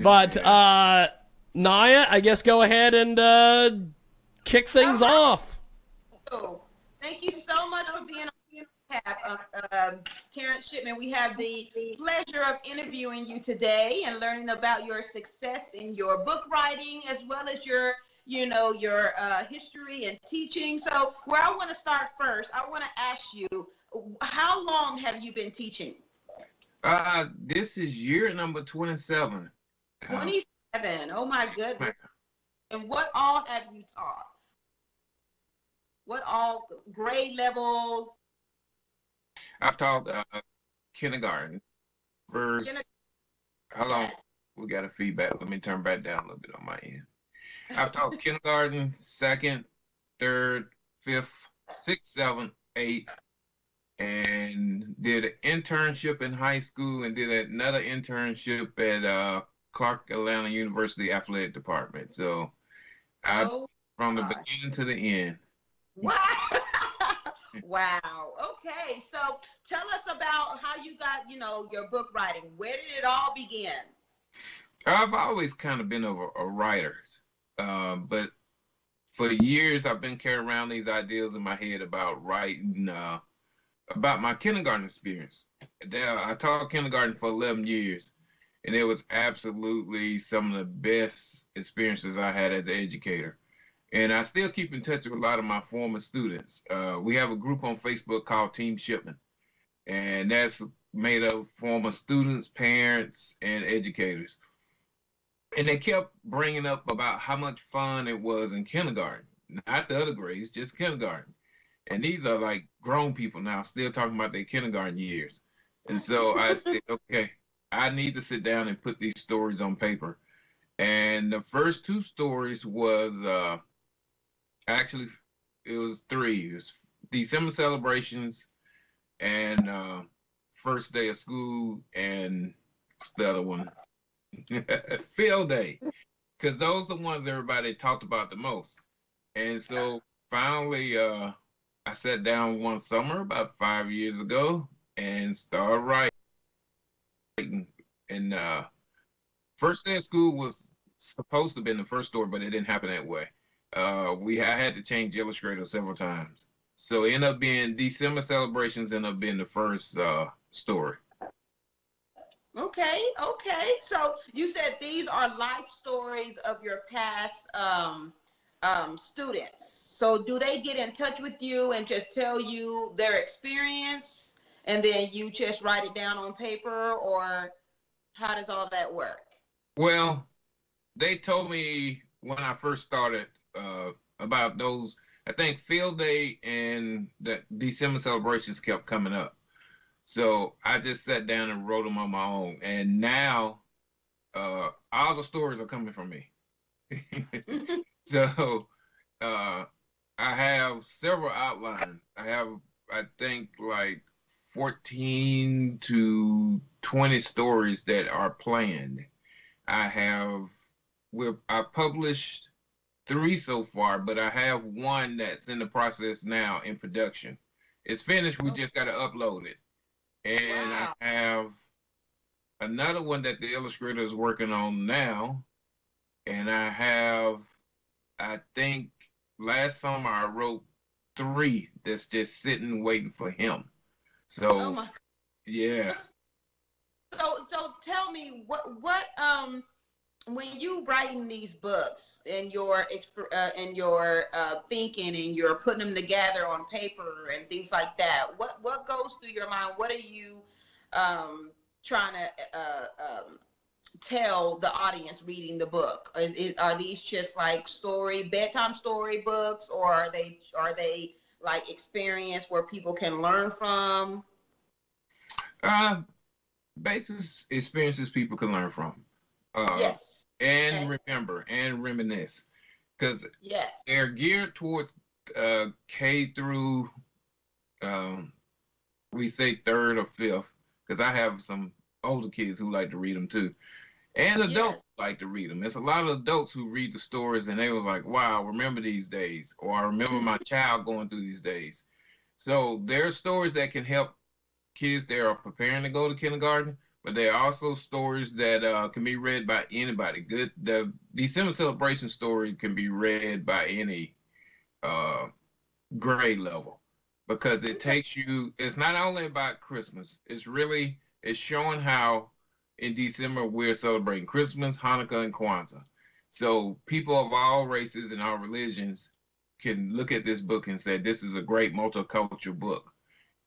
But Yeah. Naiya, I guess go ahead and kick All things right. off. So, thank you so much for being on tap, Terance Shipman. We have the pleasure of interviewing you today and learning about your success in your book writing as well as your, your history and teaching. So, where I want to start first, I want to ask you, how long have you been teaching? This is year number 27. 27. Oh my goodness. And what all have you taught? What all grade levels? I've taught kindergarten, Kindergarten? first. How long? Yes. We got a feedback. Let me turn back down a little bit on my end. I've taught kindergarten, second, third, fifth, sixth, seventh, eighth, and did an internship in high school and did another internship at Clark Atlanta University Athletic Department. So I Oh from the gosh. beginning to the end. Wow. Wow. Okay. So tell us about how you got, your book writing. Where did it all begin? I've always kind of been a writer, but for years I've been carrying around these ideas in my head about writing about my kindergarten experience. I taught kindergarten for 11 years, and it was absolutely some of the best experiences I had as an educator. And I still keep in touch with a lot of my former students. We have a group on Facebook called Team Shipman, and that's made up of former students, parents, and educators. And they kept bringing up about how much fun it was in kindergarten, not the other grades, just kindergarten. And these are like grown people now, still talking about their kindergarten years. And so I said, okay, I need to sit down and put these stories on paper. And the first two stories was actually it was three. It was December celebrations and first day of school and what's the other one? Field day. Because those are the ones everybody talked about the most. And so finally I sat down one summer about 5 years ago and started writing. And first day of school was supposed to have been the first story, but it didn't happen that way. I had to change illustrator several times. So it ended up being December celebrations ended up being the first story. Okay. Okay. So you said these are life stories of your past students. So do they get in touch with you and just tell you their experience and then you just write it down on paper, or how does all that work? Well, they told me when I first started about those. I think field day and the December celebrations kept coming up. So I just sat down and wrote them on my own. And now all the stories are coming from me. So uh, I have several outlines. I think, like 14 to 20 stories that are planned. I have, I published three so far, but I have one that's in the process now in production. It's finished. We Oh, just got to upload it. And I wow. have another one that the illustrator is working on now. And I think last summer I wrote three that's just sitting waiting for him. Oh So my. yeah. So tell me what when you writing these books and your thinking and you're putting them together on paper and things like that, what goes through your mind? What are you trying to tell the audience reading the book? Are these just like bedtime story books, or are they like experience where people can learn from? Uh Basis experiences people can learn from. Uh Yes. and Okay. remember and reminisce. Because Yes. they're geared towards K through um we say third or fifth, because I have some older kids who like to read them too. And adults Yes. like to read them. There's a lot of adults who read the stories and they were like, wow, I remember these days, or I remember my child going through these days. So there are stories that can help kids that are preparing to go to kindergarten, but there are also stories that can be read by anybody. The December celebration story can be read by any uh, grade level because it takes you. It's not only about Christmas. It's showing how in December we're celebrating Christmas, Hanukkah, and Kwanzaa. So people of all races and all religions can look at this book and say this is a great multicultural book.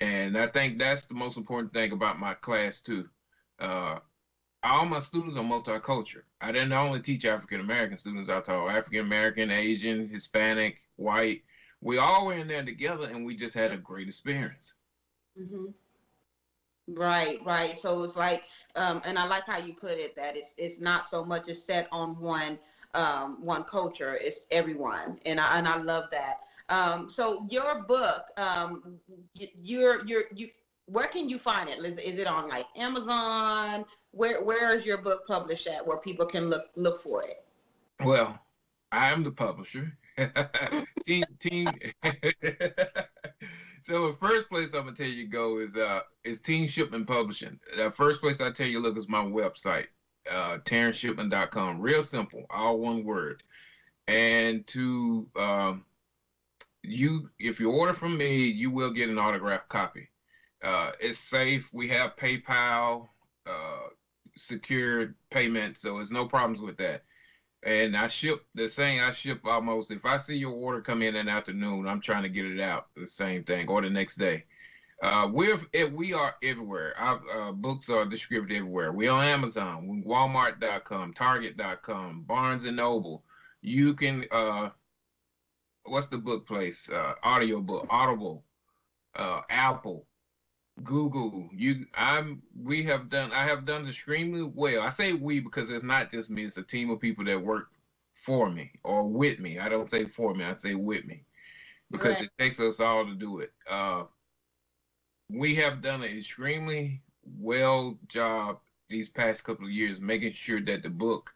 And I think that's the most important thing about my class too. Uh, all my students are multicultural. I didn't only teach African American students. I taught African American, Asian, Hispanic, white. We all were in there together, and we just had a great experience. Hmm. Right, right. So it's like, and I like how you put it that it's not so much as set on one culture. It's everyone, and I love that. So your book, you where can you find it? Is it on like Amazon? Where is your book published at? Where people can look for it? Well, I am the publisher. Team. So the first place I'm gonna tell you to go is Team Shipman Publishing. The first place I tell you look is my website, TeranceShipman.com. Real simple, all one word. And to if you order from me, you will get an autographed copy. It's safe. We have PayPal, secured payment, so there's no problems with that. And I ship almost, if I see your order come in an afternoon, I'm trying to get it out the same thing or the next day. We are everywhere. Our books are distributed everywhere. We're on Amazon, Walmart.com, Target.com, Barnes and Noble. You can what's the book place? Audio book, Audible, Apple, Google. I have done extremely well. I say we because it's not just me, it's a team of people that work for me or with me. I don't say for me, I say with me because Right. it takes us all to do it. We have done an extremely well job these past couple of years making sure that the book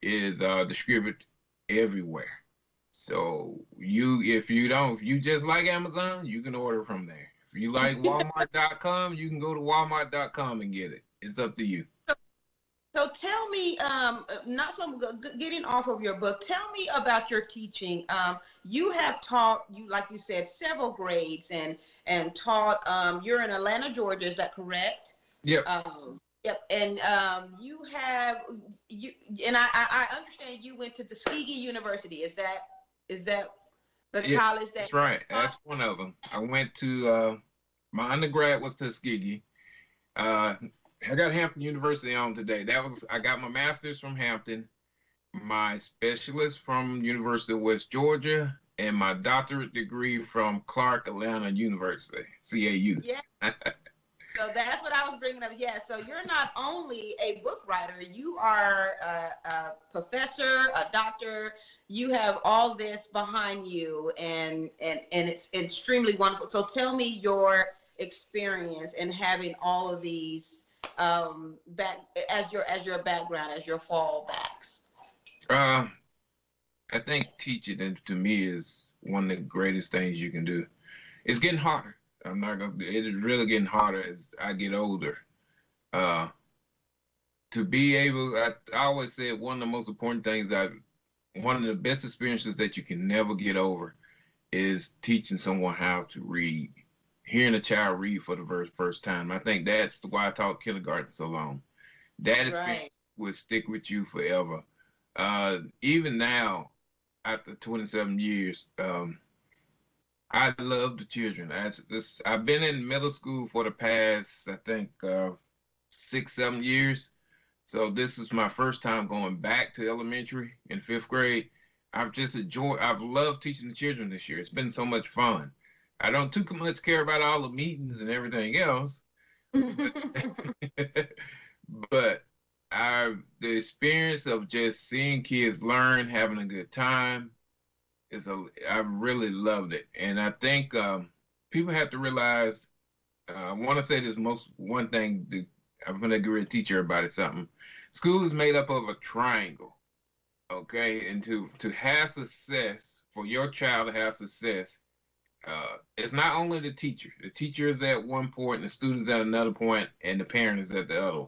is distributed everywhere. So if you just like Amazon, you can order from there. If you like Walmart.com, you can go to Walmart.com and get it. It's up to you. So tell me, not so getting off of your book. Tell me about your teaching. You have taught, like you said, several grades and taught. You're in Atlanta, Georgia. Is that correct? Yep. Yep. And you and I understand you went to Tuskegee University. Is that the Yes, college that? that's right. That's one of them. I went to my undergrad was Tuskegee. Uh, I got Hampton University on today. I got my master's from Hampton, my specialist from University of West Georgia, and my doctorate degree from Clark Atlanta University, CAU. Yeah. So that's what I was bringing up. Yeah. So you're not only a book writer, you are a professor, a doctor. You have all this behind you, and it's extremely wonderful. So tell me your experience in having all of these back as your background, as your fallbacks. Uh, I think teaching to me is one of the greatest things you can do. It's getting harder. It is really getting harder as I get older. Uh, to be able, I always said one of the most important things one of the best experiences that you can never get over is teaching someone how to read, hearing a child read for the very first time. I think that's why I taught kindergarten so long. That experience Right. will stick with you forever. Even now, after 27 years, I love the children. I've been in middle school for the past, I think, 6, 7 years. So this is my first time going back to elementary in fifth grade. I've loved teaching the children this year. It's been so much fun. I don't too much care about all the meetings and everything else, but the experience of just seeing kids learn, having a good time, I really loved it. And I think people have to realize. I want to say this one thing. I'm gonna agree to teach everybody something. School is made up of a triangle, okay? And to have success, for your child to have success, it's not only the teacher. The teacher is at one point, and the student's at another point, and the parent is at the other.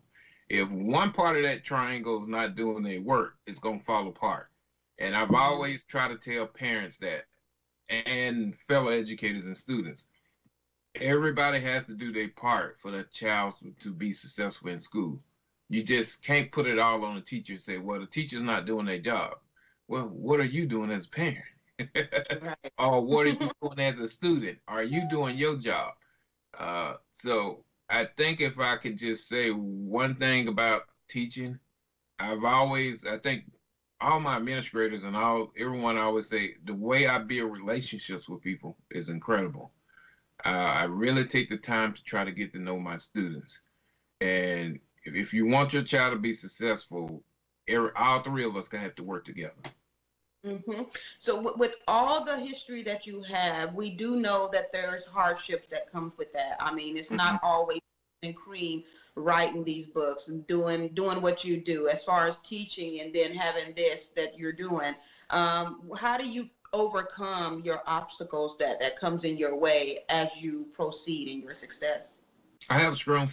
If one part of that triangle is not doing their work, it's gonna fall apart. And I've always tried to tell parents that, and fellow educators and students, everybody has to do their part for the child to be successful in school. You just can't put it all on the teacher and say, well, the teacher's not doing their job. Well, what are you doing as a parent? Right. Or what are you doing as a student? Are you doing your job? So I think if I could just say one thing about teaching, I think all my administrators and everyone always say the way I build relationships with people is incredible. I really take the time to try to get to know my students. And if you want your child to be successful, all three of us gonna have to work together. hmm So with all the history that you have, we do know that there's hardships that comes with that. I mean, it's Mhm. not always and cream writing these books and doing what you do as far as teaching and then having this that you're doing. How do you overcome your obstacles that comes in your way as you proceed in your success? I have a strong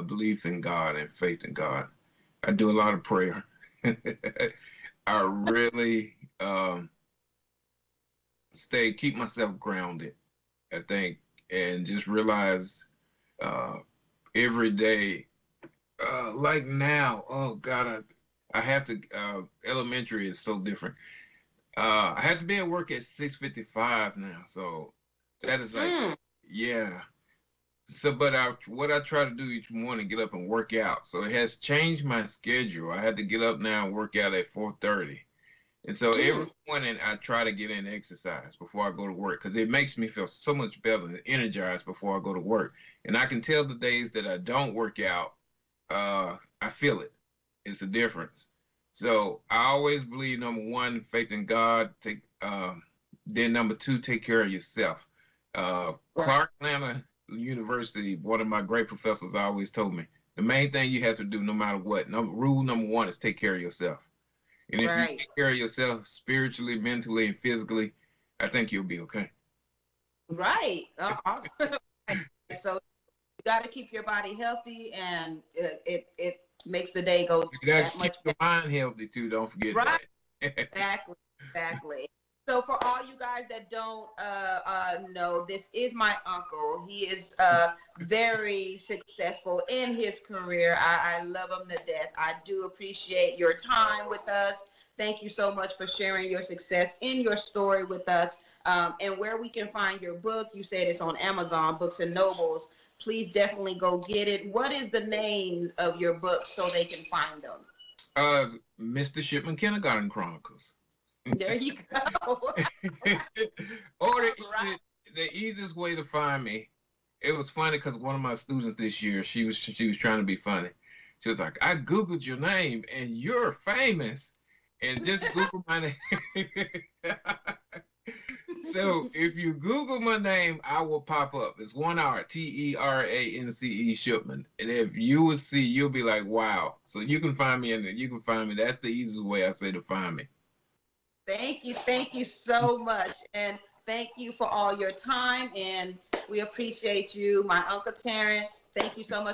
belief in God and faith in God. I do a lot of prayer. I really keep myself grounded, I think, and just realize uh, every day, like now, oh God, I have to, elementary is so different. I have to be at work at 6:55 now, so that is like, Mm, yeah. So, but what I try to do each morning, get up and work out. So it has changed my schedule. I had to get up now and work out at 4:30. And so every mm. morning I try to get in exercise before I go to work because it makes me feel so much better and energized before I go to work. And I can tell the days that I don't work out, I feel it. It's a difference. So I always believe number one, faith in God. Then number two, take care of yourself. Right. Clark Atlanta University, one of my great professors always told me, the main thing you have to do, no matter what, rule number one is take care of yourself. And if you Right. take care of yourself spiritually, mentally, and physically, I think you'll be okay. Right. Awesome. So you got to keep your body healthy, and it makes the day go You got that to keep much your better. mind healthy too. Don't forget Right. that. Exactly. Exactly. So for all you guys that don't know, this is my uncle. He is very successful in his career. I love him to death. I do appreciate your time with us. Thank you so much for sharing your success in your story with us. And where we can find your book, you said it's on Amazon, Books and Nobles. Please definitely go get it. What is the name of your book so they can find them? uh, Mr. Shipman Kindergarten Chronicles. There you go. or All right. the easiest way to find me, it was funny because one of my students this year, she was trying to be funny. She was like, I Googled your name and you're famous. And just Google my name. So if you Google my name, I will pop up. It's one R, Terance Shipman. And if you will see, you'll be like, wow. So you can find me in there. You can find me. That's the easiest way I say to find me. Thank you so much. And thank you for all your time. And we appreciate you, my Uncle Terance. Thank you so much.